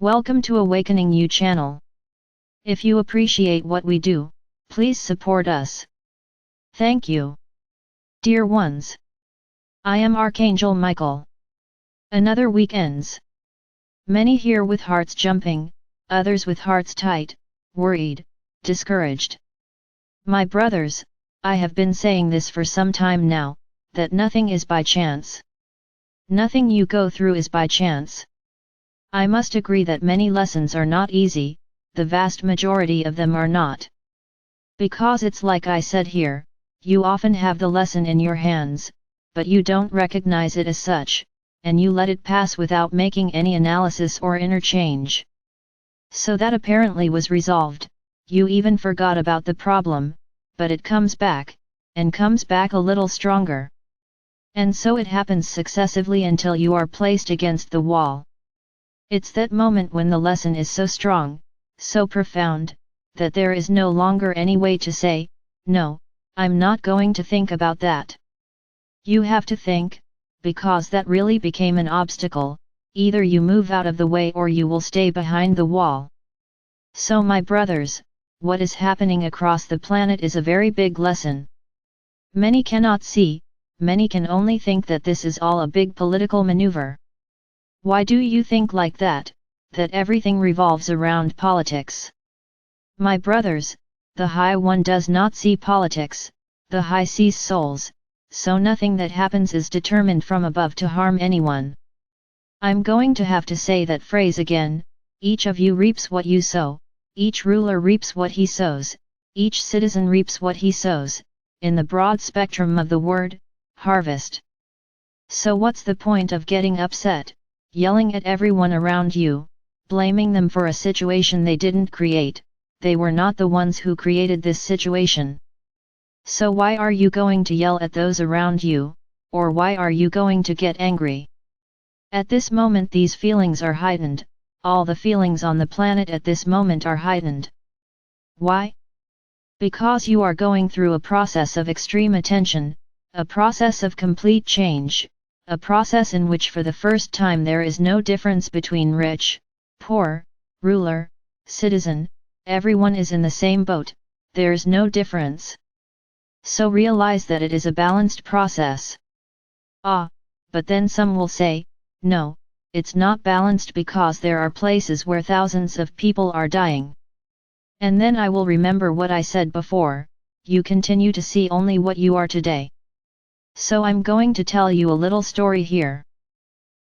Welcome to Awakening You channel. If you appreciate what we do, please support us. Thank you. Dear ones, I am Archangel Michael. Another week ends. Many here with hearts jumping, others with hearts tight, worried, discouraged. My brothers, I have been saying this for some time now, that nothing is by chance. Nothing you go through is by chance. I must agree that many lessons are not easy, the vast majority of them are not. Because it's like I said here, you often have the lesson in your hands, but you don't recognize it as such, and you let it pass without making any analysis or interchange. So that apparently was resolved, you even forgot about the problem, but it comes back, and comes back a little stronger. And so it happens successively until you are placed against the wall. It's that moment when the lesson is so strong, so profound, that there is no longer any way to say, no, I'm not going to think about that. You have to think, because that really became an obstacle, either you move out of the way or you will stay behind the wall. So my brothers, what is happening across the planet is a very big lesson. Many cannot see, many can only think that this is all a big political maneuver. Why do you think like that, that everything revolves around politics? My brothers, the High One does not see politics, the High sees souls, so nothing that happens is determined from above to harm anyone. I'm going to have to say that phrase again, each of you reaps what you sow, each ruler reaps what he sows, each citizen reaps what he sows, in the broad spectrum of the word, harvest. So what's the point of getting upset, yelling at everyone around you, blaming them for a situation they didn't create? They were not the ones who created this situation. So why are you going to yell at those around you, or why are you going to get angry? At this moment these feelings are heightened, all the feelings on the planet at this moment are heightened. Why? Because you are going through a process of extreme attention, a process of complete change, a process in which for the first time there is no difference between rich, poor, ruler, citizen, everyone is in the same boat, there's no difference. So realize that it is a balanced process. But then some will say, no, it's not balanced because there are places where thousands of people are dying. And then I will remember what I said before, you continue to see only what you are today. So I'm going to tell you a little story here.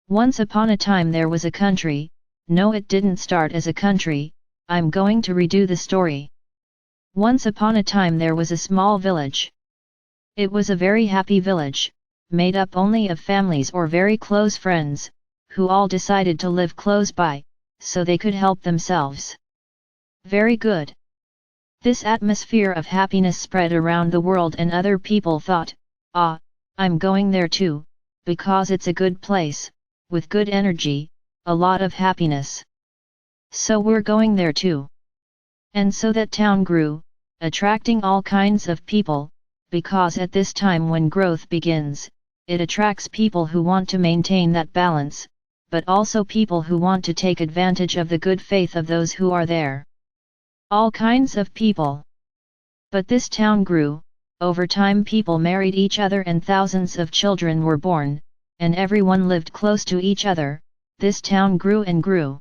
Once upon a time there was a country, no it didn't start as a country, I'm going to redo the story. Once upon a time there was a small village. It was a very happy village, made up only of families or very close friends, who all decided to live close by, so they could help themselves. Very good. This atmosphere of happiness spread around the world and other people thought, I'm going there too, because it's a good place, with good energy, a lot of happiness. So we're going there too. And so that town grew, attracting all kinds of people, because at this time when growth begins, it attracts people who want to maintain that balance, but also people who want to take advantage of the good faith of those who are there. All kinds of people. But this town grew, over time people married each other and thousands of children were born, and everyone lived close to each other, this town grew and grew.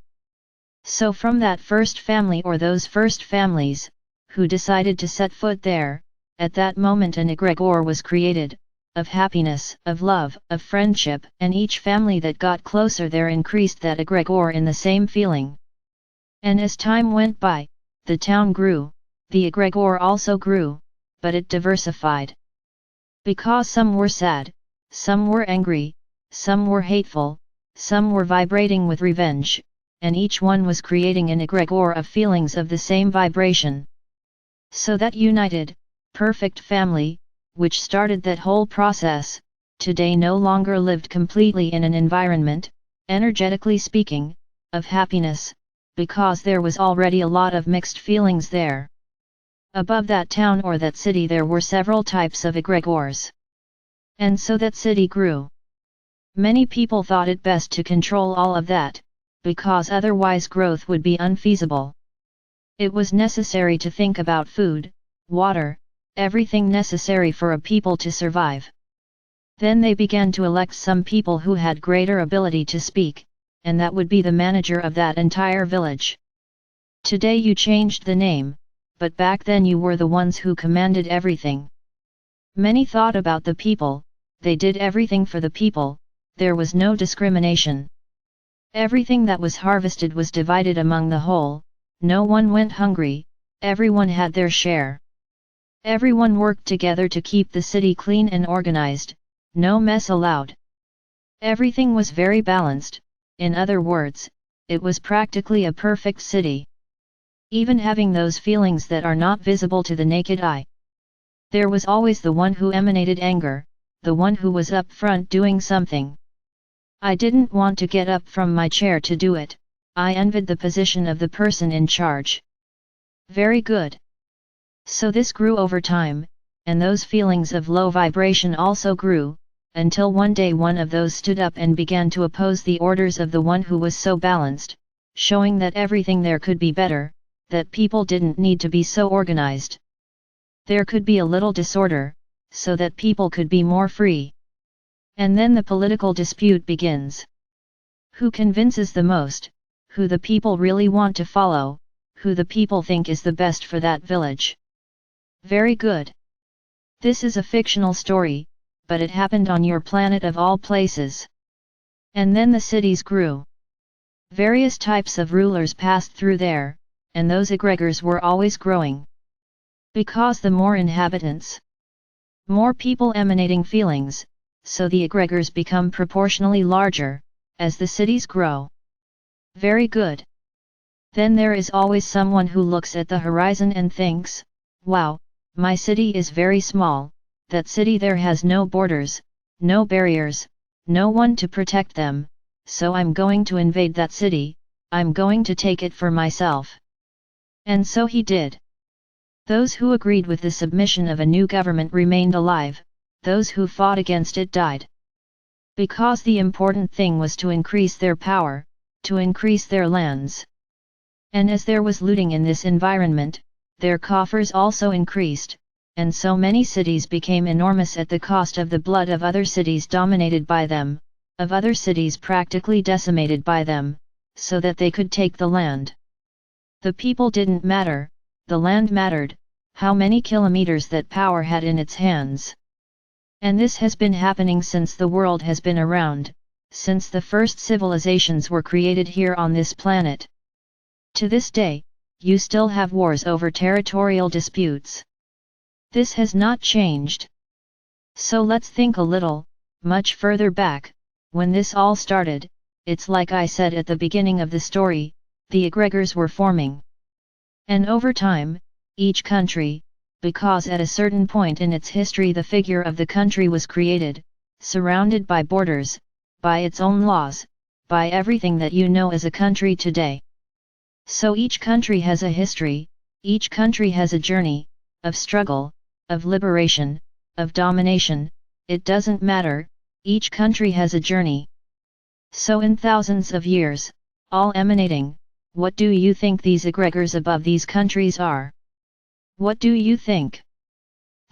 So from that first family or those first families, who decided to set foot there, at that moment an egregore was created, of happiness, of love, of friendship, and each family that got closer there increased that egregore in the same feeling. And as time went by, the town grew, the egregore also grew, but it diversified. Because some were sad, some were angry, some were hateful, some were vibrating with revenge, and each one was creating an egregore of feelings of the same vibration. So that united, perfect family, which started that whole process, today no longer lived completely in an environment, energetically speaking, of happiness, because there was already a lot of mixed feelings there. Above that town or that city there were several types of egregores. And so that city grew. Many people thought it best to control all of that, because otherwise growth would be unfeasible. It was necessary to think about food, water, everything necessary for a people to survive. Then they began to elect some people who had greater ability to speak, and that would be the manager of that entire village. Today you changed the name, but back then you were the ones who commanded everything. Many thought about the people, they did everything for the people, there was no discrimination. Everything that was harvested was divided among the whole, no one went hungry, everyone had their share. Everyone worked together to keep the city clean and organized, no mess allowed. Everything was very balanced, in other words, it was practically a perfect city. Even having those feelings that are not visible to the naked eye. There was always the one who emanated anger, the one who was up front doing something. I didn't want to get up from my chair to do it, I envied the position of the person in charge. Very good. So this grew over time, and those feelings of low vibration also grew, until one day one of those stood up and began to oppose the orders of the one who was so balanced, showing that everything there could be better, that people didn't need to be so organized. There could be a little disorder, so that people could be more free. And then the political dispute begins. Who convinces the most, who the people really want to follow, who the people think is the best for that village. Very good. This is a fictional story, but it happened on your planet of all places. And then the cities grew. Various types of rulers passed through there, and those egregors were always growing. Because the more inhabitants, more people emanating feelings, so the egregors become proportionally larger, as the cities grow. Very good. Then there is always someone who looks at the horizon and thinks, wow, my city is very small, that city there has no borders, no barriers, no one to protect them, so I'm going to invade that city, I'm going to take it for myself. And so he did. Those who agreed with the submission of a new government remained alive, those who fought against it died. Because the important thing was to increase their power, to increase their lands. And as there was looting in this environment, their coffers also increased, and so many cities became enormous at the cost of the blood of other cities dominated by them, of other cities practically decimated by them, so that they could take the land. The people didn't matter, the land mattered, how many kilometers that power had in its hands. And this has been happening since the world has been around, since the first civilizations were created here on this planet. To this day, you still have wars over territorial disputes. This has not changed. So let's think a little, much further back, when this all started, it's like I said at the beginning of the story, the egregors were forming. And over time, each country, because at a certain point in its history the figure of the country was created, surrounded by borders, by its own laws, by everything that you know as a country today. So each country has a history, each country has a journey, of struggle, of liberation, of domination, it doesn't matter, each country has a journey. So in thousands of years, all emanating, what do you think these egregors above these countries are? What do you think?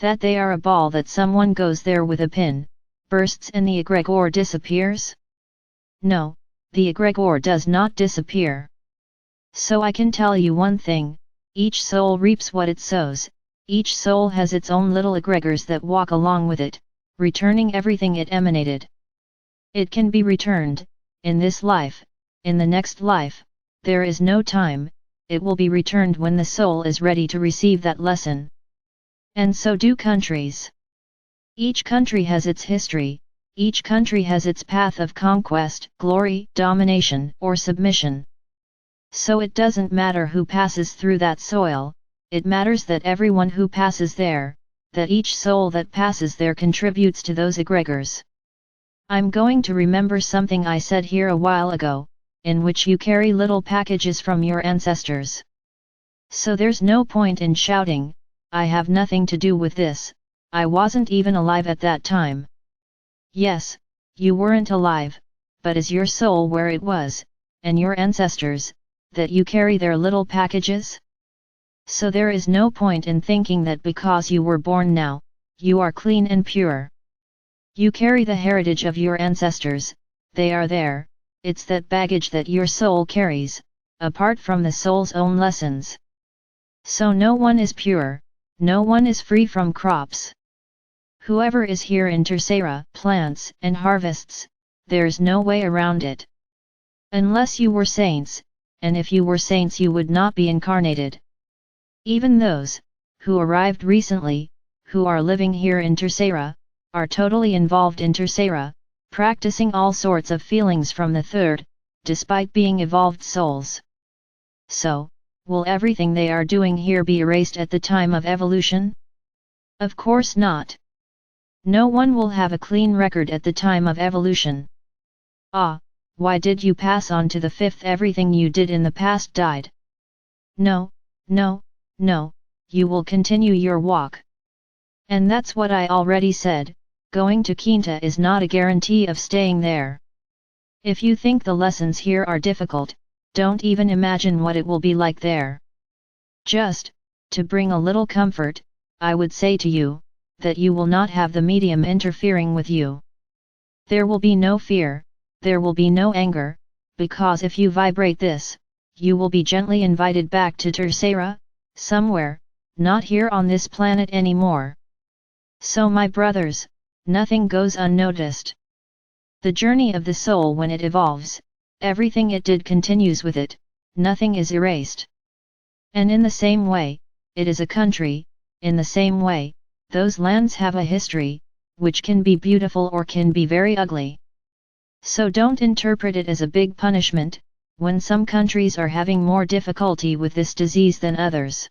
That they are a ball that someone goes there with a pin, bursts and the egregor disappears? No, the egregor does not disappear. So I can tell you one thing, each soul reaps what it sows, each soul has its own little egregors that walk along with it, returning everything it emanated. It can be returned, in this life, in the next life, there is no time, it will be returned when the soul is ready to receive that lesson. And so do countries. Each country has its history, each country has its path of conquest, glory, domination, or submission. So it doesn't matter who passes through that soil, it matters that everyone who passes there, that each soul that passes there contributes to those egregors. I'm going to remember something I said here a while ago, in which you carry little packages from your ancestors. So there's no point in shouting, I have nothing to do with this, I wasn't even alive at that time. Yes, you weren't alive, but is your soul where it was, and your ancestors, that you carry their little packages? So there is no point in thinking that because you were born now, you are clean and pure. You carry the heritage of your ancestors, they are there, it's that baggage that your soul carries, apart from the soul's own lessons. So no one is pure, no one is free from crops. Whoever is here in Tercera, plants and harvests, there's no way around it. Unless you were saints, and if you were saints you would not be incarnated. Even those, who arrived recently, who are living here in Tercera, are totally involved in Tercera, practicing all sorts of feelings from the third, despite being evolved souls. So, will everything they are doing here be erased at the time of evolution? Of course not. No one will have a clean record at the time of evolution. Ah, why did you pass on to the fifth? Everything you did in the past died. No, no, no, you will continue your walk. And that's what I already said, going to Quinta is not a guarantee of staying there. If you think the lessons here are difficult, don't even imagine what it will be like there. Just, to bring a little comfort, I would say to you, that you will not have the medium interfering with you. There will be no fear, there will be no anger, because if you vibrate this, you will be gently invited back to Tercera, somewhere, not here on this planet anymore. So my brothers, nothing goes unnoticed. The journey of the soul when it evolves, everything it did continues with it, nothing is erased. And in the same way, it is a country, in the same way, those lands have a history, which can be beautiful or can be very ugly. So don't interpret it as a big punishment, when some countries are having more difficulty with this disease than others.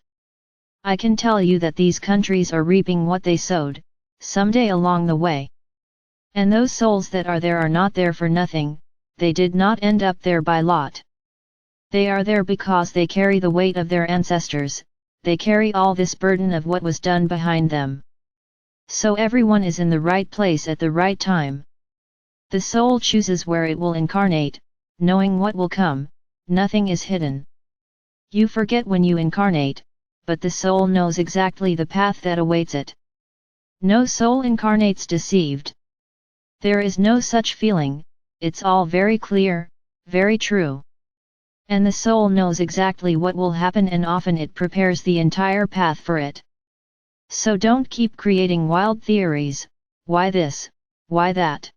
I can tell you that these countries are reaping what they sowed, someday along the way. And those souls that are there are not there for nothing, they did not end up there by lot. They are there because they carry the weight of their ancestors, they carry all this burden of what was done behind them. So everyone is in the right place at the right time. The soul chooses where it will incarnate, knowing what will come, nothing is hidden. You forget when you incarnate, but the soul knows exactly the path that awaits it. No soul incarnates deceived. There is no such feeling, it's all very clear, very true. And the soul knows exactly what will happen and often it prepares the entire path for it. So don't keep creating wild theories, why this, why that.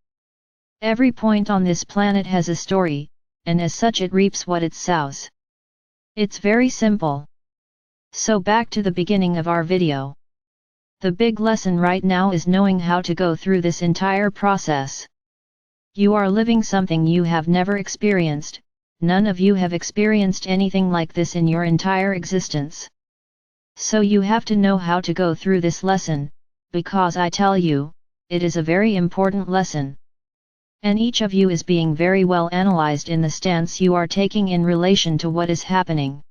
Every point on this planet has a story, and as such it reaps what it sows. It's very simple. So back to the beginning of our video. The big lesson right now is knowing how to go through this entire process. You are living something you have never experienced, none of you have experienced anything like this in your entire existence. So you have to know how to go through this lesson, because I tell you, it is a very important lesson. And each of you is being very well analyzed in the stance you are taking in relation to what is happening.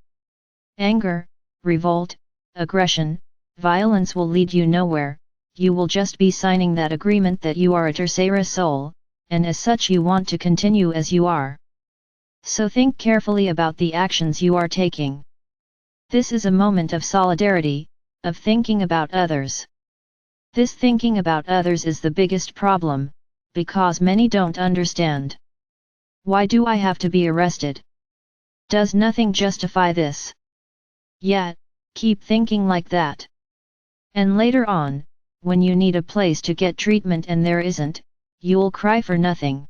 Anger, revolt, aggression, violence will lead you nowhere, you will just be signing that agreement that you are a Tercera soul, and as such you want to continue as you are. So think carefully about the actions you are taking. This is a moment of solidarity, of thinking about others. This thinking about others is the biggest problem, because many don't understand. Why do I have to be arrested? Does nothing justify this? Yeah, keep thinking like that. And later on, when you need a place to get treatment and there isn't, you'll cry for nothing.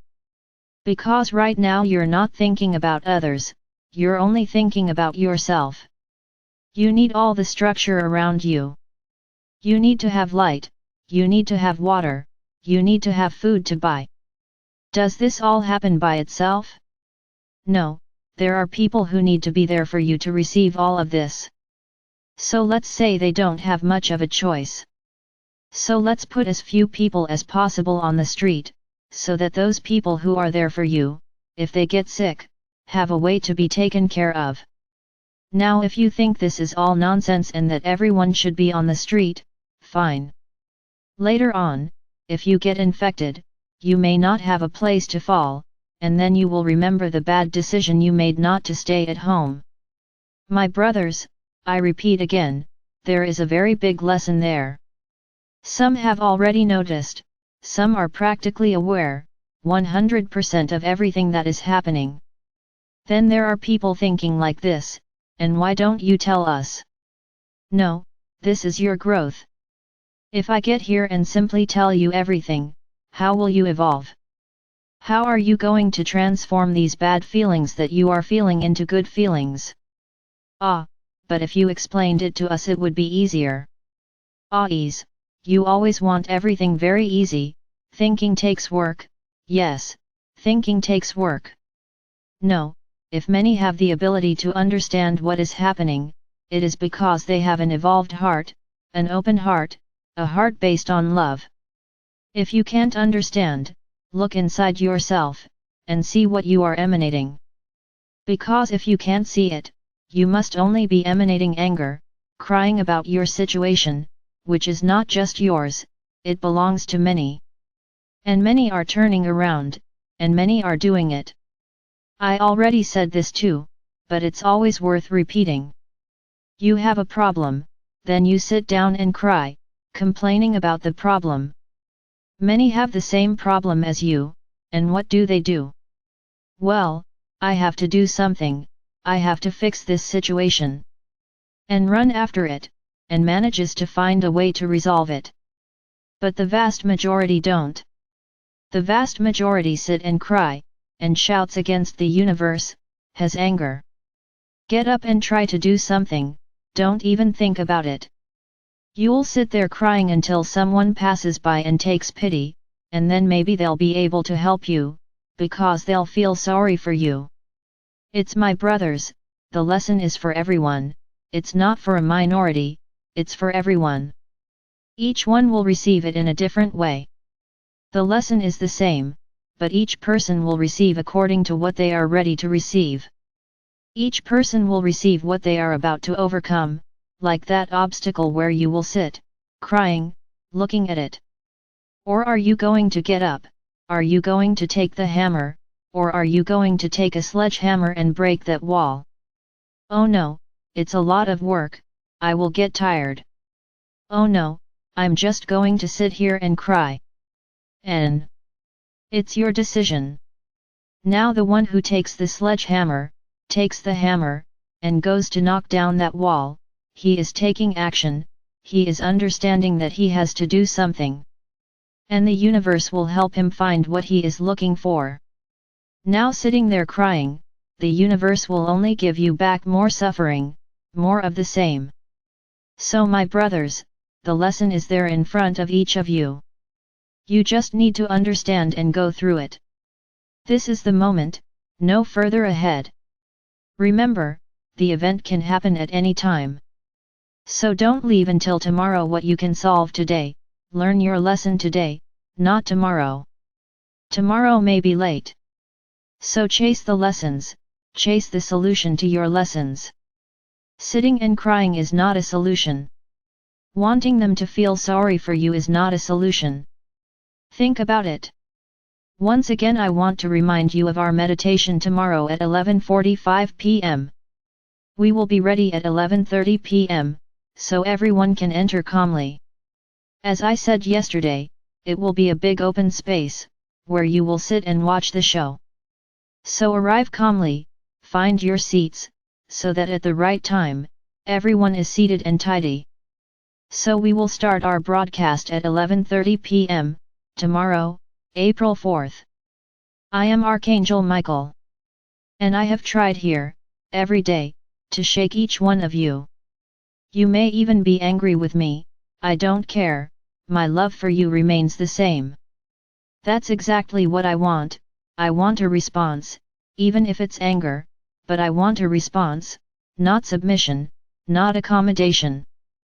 Because right now you're not thinking about others, you're only thinking about yourself. You need all the structure around you. You need to have light, you need to have water, you need to have food to buy. Does this all happen by itself? No, there are people who need to be there for you to receive all of this. So let's say they don't have much of a choice. So let's put as few people as possible on the street, so that those people who are there for you, if they get sick, have a way to be taken care of. Now if you think this is all nonsense and that everyone should be on the street, fine. Later on, if you get infected, you may not have a place to fall, and then you will remember the bad decision you made not to stay at home. My brothers, I repeat again, there is a very big lesson there. Some have already noticed, some are practically aware, 100% of everything that is happening. Then there are people thinking like this, and why don't you tell us? No, this is your growth. If I get here and simply tell you everything, how will you evolve? How are you going to transform these bad feelings that you are feeling into good feelings? But if you explained it to us it would be easier. Ease, you always want everything very easy, thinking takes work, yes, thinking takes work. No, if many have the ability to understand what is happening, it is because they have an evolved heart, an open heart, a heart based on love. If you can't understand, look inside yourself, and see what you are emanating. Because if you can't see it, you must only be emanating anger, crying about your situation, which is not just yours, it belongs to many. And many are turning around, and many are doing it. I already said this too, but it's always worth repeating. You have a problem, then you sit down and cry, complaining about the problem. Many have the same problem as you, and what do they do? Well, I have to do something, I have to fix this situation. And run after it, and manages to find a way to resolve it. But the vast majority don't. The vast majority sit and cry, and shouts against the universe, has anger. Get up and try to do something, don't even think about it. You'll sit there crying until someone passes by and takes pity, and then maybe they'll be able to help you, because they'll feel sorry for you. It's my brothers, the lesson is for everyone, it's not for a minority, it's for everyone. Each one will receive it in a different way. The lesson is the same, but each person will receive according to what they are ready to receive. Each person will receive what they are about to overcome, like that obstacle where you will sit, crying, looking at it. Or are you going to get up, are you going to take the hammer, or are you going to take a sledgehammer and break that wall? Oh no, it's a lot of work, I will get tired. Oh no, I'm just going to sit here and cry. And it's your decision. Now the one who takes the sledgehammer, takes the hammer, and goes to knock down that wall, he is taking action, he is understanding that he has to do something. And the universe will help him find what he is looking for. Now sitting there crying, the universe will only give you back more suffering, more of the same. So my brothers, the lesson is there in front of each of you. You just need to understand and go through it. This is the moment, no further ahead. Remember, the event can happen at any time. So don't leave until tomorrow what you can solve today, learn your lesson today, not tomorrow. Tomorrow may be late. So chase the lessons, chase the solution to your lessons. Sitting and crying is not a solution. Wanting them to feel sorry for you is not a solution. Think about it. Once again I want to remind you of our meditation tomorrow at 11:45 p.m. We will be ready at 11:30 p.m., so everyone can enter calmly. As I said yesterday, it will be a big open space, where you will sit and watch the show. So arrive calmly, find your seats, so that at the right time, everyone is seated and tidy. So we will start our broadcast at 11:30 p.m., tomorrow, April 4th. I am Archangel Michael. And I have tried here, every day, to shake each one of you. You may even be angry with me, I don't care, my love for you remains the same. That's exactly what I want a response, even if it's anger, but I want a response, not submission, not accommodation.